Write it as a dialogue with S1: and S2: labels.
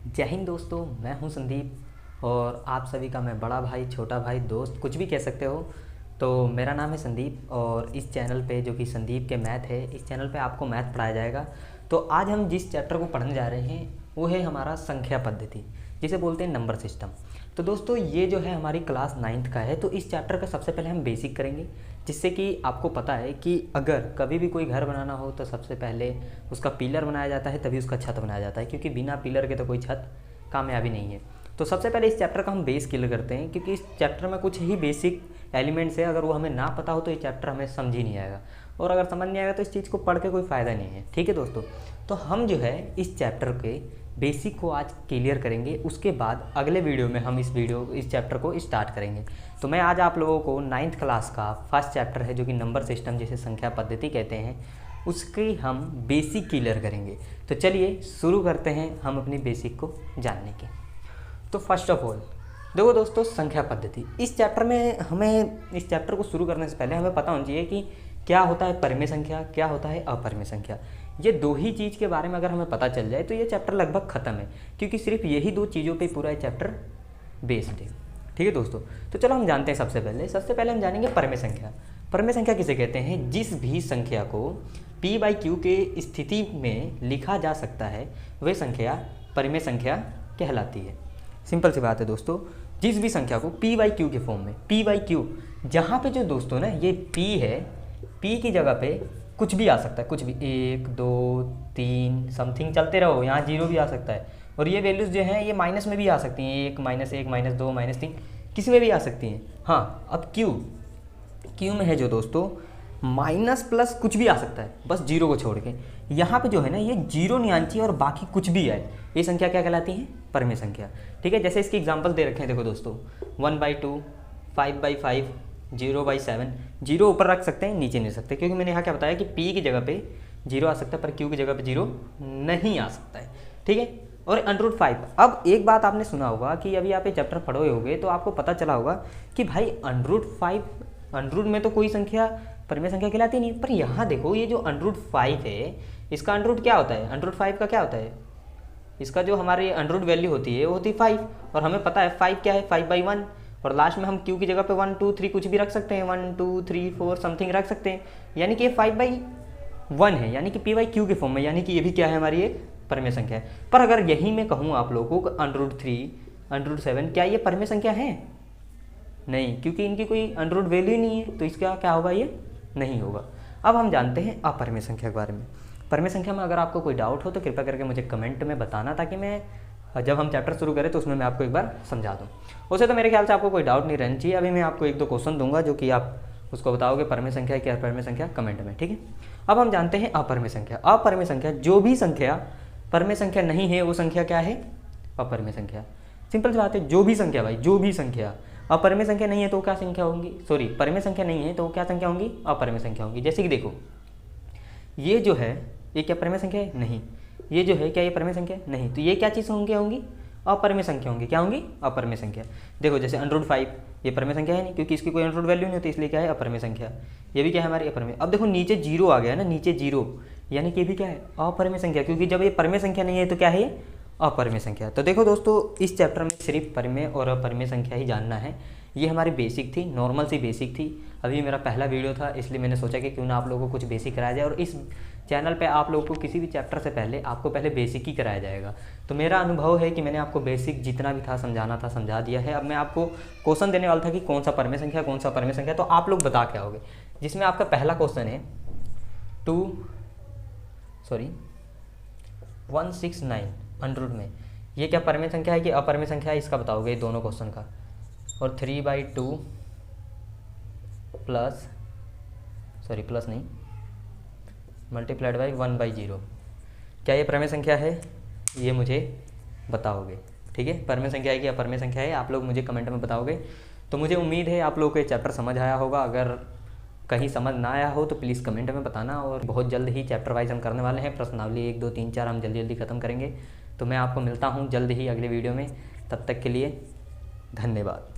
S1: जय हिंद दोस्तों, मैं हूं संदीप और आप सभी का मैं बड़ा भाई, छोटा भाई, दोस्त कुछ भी कह सकते हो। तो मेरा नाम है संदीप और इस चैनल पे जो कि संदीप के मैथ है, इस चैनल पे आपको मैथ पढ़ाया जाएगा। तो आज हम जिस चैप्टर को पढ़ने जा रहे हैं वो है हमारा संख्या पद्धति, जिसे बोलते हैं नंबर सिस्टम। तो दोस्तों ये जो है हमारी क्लास 9th का है। तो इस चैप्टर का सबसे पहले हम बेसिक करेंगे, जिससे कि आपको पता है कि अगर कभी भी कोई घर बनाना हो तो सबसे पहले उसका पिलर बनाया जाता है, तभी उसका छत बनाया जाता है, क्योंकि बिना पिलर के तो कोई छत कामयाबी नहीं है। तो सबसे पहले इस चैप्टर का हम बेस क्लियर करते हैं, क्योंकि इस चैप्टर में कुछ ही बेसिक एलिमेंट्स है। अगर वो हमें ना पता हो तो ये चैप्टर हमें समझ ही नहीं आएगा, और अगर समझ नहीं आएगा तो इस चीज़ को पढ़ के कोई फ़ायदा नहीं है। ठीक है दोस्तों, तो हम जो है इस चैप्टर के बेसिक को आज क्लियर करेंगे। उसके बाद अगले वीडियो में हम इस चैप्टर को स्टार्ट करेंगे। तो मैं आज आप लोगों को 9th क्लास का फर्स्ट चैप्टर है, जो कि नंबर सिस्टम, जिसे संख्या पद्धति कहते हैं, उसकी हम बेसिक क्लियर करेंगे। तो चलिए शुरू करते हैं हम अपनी बेसिक को जानने के। तो फर्स्ट ऑफ ऑल देखो दोस्तों, संख्या पद्धति इस चैप्टर में हमें इस चैप्टर को शुरू करने से पहले हमें पता होना चाहिए कि क्या होता है परिमेय संख्या, क्या होता है अपरिमेय संख्या। ये दो ही चीज़ के बारे में अगर हमें पता चल जाए तो ये चैप्टर लगभग ख़त्म है, क्योंकि सिर्फ यही दो चीज़ों पे पूरा चैप्टर बेस्ड है। ठीक है दोस्तों, तो चलो हम जानते हैं। सबसे पहले हम जानेंगे परिमेय संख्या। परिमेय संख्या किसे कहते हैं? जिस भी संख्या को p/q के स्थिति में लिखा जा सकता है वह संख्या परिमेय संख्या कहलाती है। सिंपल सी बात है दोस्तों, जिस भी संख्या को p/q के फॉर्म में, p/q, जहाँ पे जो दोस्तों ना ये p है, p की जगह पे कुछ भी आ सकता है, कुछ भी 1 2 3 समथिंग चलते रहो, यहाँ 0 भी आ सकता है। और ये वैल्यूज़ जो हैं ये माइनस में भी आ सकती हैं, 1 -1 -2 -3 किसी में भी आ सकती हैं। हाँ, अब क्यू में है जो दोस्तों माइनस प्लस कुछ भी आ सकता है, बस 0 को छोड़ के। यहाँ पे जो है ना ये 0 नहीं आनी चाहिए और बाकी कुछ भी आए, ये संख्या क्या कहलाती है? परिमेय संख्या। ठीक है, जैसे इसके एग्जांपल दे रखे हैं, देखो दोस्तों 1/2, 5/5, 0/7। 0 ऊपर रख सकते हैं, नीचे नहीं सकते, क्योंकि मैंने यहाँ क्या बताया कि p की जगह पे 0 आ सकता है, पर q की जगह पे 0 नहीं आ सकता है। ठीक है, और √5। अब एक बात आपने सुना होगा कि अभी आप ये चैप्टर पढ़ोगे होगे तो आपको पता चला होगा कि भाई √5, अंडरूट में तो कोई संख्या परिमेय संख्या कहलाती नहीं। पर यहाँ देखो, ये जो √5 है, इसका अंडरूट क्या होता है? √5 का क्या होता है? इसका जो हमारी अंडरूट वैल्यू होती है वो होती है 5, और हमें पता है 5 क्या है? 5/1। और लास्ट में हम q की जगह पे 1 2 3 कुछ भी रख सकते हैं, 1 2 3 4 समथिंग रख सकते हैं, यानी कि ये 5/1 है, यानी कि p/q के फॉर्म में, यानी कि ये भी क्या है? हमारी ये परिमेय संख्या है। पर अगर यही मैं कहूँ आप लोगों को √3, √7, क्या ये परिमेय संख्या है? नहीं, क्योंकि इनकी कोई अंडरूट वैल्यू ही नहीं है, तो इसका क्या होगा? ये नहीं होगा। अब हम जानते हैं अपरिमेय संख्या के बारे में। परिमेय संख्या में अगर आपको कोई डाउट हो तो कृपया करके मुझे कमेंट में बताना, ताकि मैं जब हम चैप्टर शुरू करें तो उसमें मैं आपको एक बार समझा दूँ। वैसे तो मेरे ख्याल से आपको कोई डाउट नहीं रहना चाहिए। अभी मैं आपको 1-2 क्वेश्चन दूंगा, जो कि आप उसको बताओगे परिमेय संख्या क्या है, अपरिमेय संख्या, कमेंट में। ठीक है, अब हम जानते हैं अपरिमेय संख्या। अपरिमेय संख्या, जो भी संख्या परिमेय संख्या नहीं है वो संख्या क्या है? अपरिमेय संख्या। सिंपल सी बात है, जो भी संख्या भाई, जो भी संख्या अपरिमेय संख्या नहीं है तो क्या संख्या होंगी? सॉरी, परिमेय संख्या नहीं है तो क्या संख्या होंगी? अपरिमेय संख्या होंगी। जैसे कि देखो, ये जो है ये क्या परिमेय संख्या है? नहीं। ये जो है क्या ये परिमेय संख्या है? नहीं। तो ये क्या चीज़ होंगी? अपरिमेय संख्या होंगी। क्या होंगी? अपरिमेय संख्या। देखो जैसे √5, ये परिमेय संख्या है नहीं, क्योंकि इसकी कोई अंडरूट वैल्यू नहीं होती, इसलिए क्या है? अपरिमेय संख्या। ये भी क्या है? हमारी अपरिमेय। अब देखो नीचे 0 आ गया ना, नीचे 0, यानी कि ये भी क्या है? अपरिमेय संख्या, क्योंकि जब ये परिमेय संख्या नहीं है तो क्या है? ये अपरिमेय संख्या। तो देखो दोस्तों, इस चैप्टर में सिर्फ परिमेय और अपरिमेय संख्या ही जानना है। ये हमारी बेसिक थी, नॉर्मल सी बेसिक थी। अभी मेरा पहला वीडियो था, इसलिए मैंने सोचा कि क्यों ना आप लोगों को कुछ बेसिक कराया जाए, और इस चैनल पे आप लोगों को किसी भी चैप्टर से पहले आपको पहले बेसिक ही कराया जाएगा। तो मेरा अनुभव है कि मैंने आपको बेसिक जितना भी था समझाना था समझा दिया है। अब मैं आपको क्वेश्चन देने वाला था कि कौन सा परिमेय संख्या, कौन सा अपरिमेय संख्या, तो आप लोग बता के आओगे। जिसमें आपका पहला क्वेश्चन है 169 अंडरूट में, ये क्या परिमेय संख्या है कि अपरिमेय संख्या है? इसका बताओगे दोनों क्वेश्चन का। और 3/2 प्लस नहीं, मल्टीप्लाइड बाई 1/0, क्या ये परिमेय संख्या है? ये मुझे बताओगे। ठीक है, परिमेय संख्या है कि अपरिमेय संख्या है, आप लोग मुझे कमेंट में बताओगे। तो मुझे उम्मीद है आप लोगों को ये चैप्टर समझ आया होगा। अगर कहीं समझ ना आया हो तो प्लीज़ कमेंट में बताना। और बहुत जल्द ही चैप्टर वाइज हम करने वाले हैं, प्रश्नावली 1 2 3 4 हम जल्दी ख़त्म करेंगे। तो मैं आपको मिलता हूँ जल्द ही अगले वीडियो में। तब तक के लिए धन्यवाद।